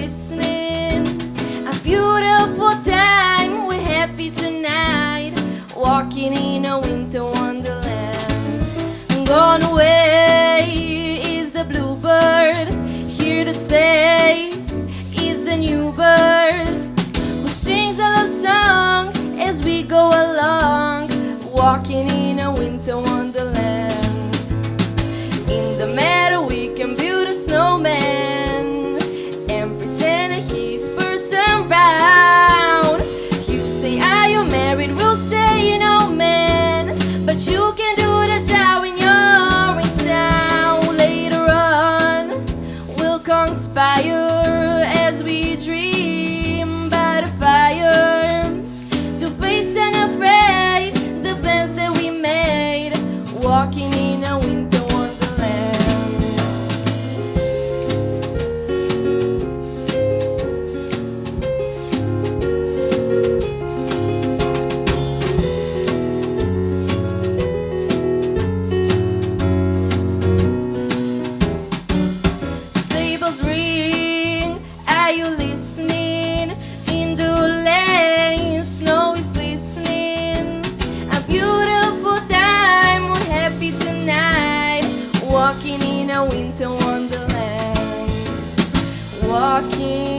listening? A beautiful time, we're happy tonight, walking in a winter wonderland. Gone away is the bluebird, here to stay is the new bird, who sings a love song as we go along, walking in a winter wonderland. In the meadow we can build a snowman and pretend he's person brown. You say, are you married? We'll say, no man, but you can do the job when you're in town. Later on we'll conspire as we dream by the fire, to face unafraid the plans that we made, walking in a winter wonderland. Stables ring, are you listening? In the lane, snow is glistening. A beautiful time, we're happy tonight, walking in a winter wonderland. Walking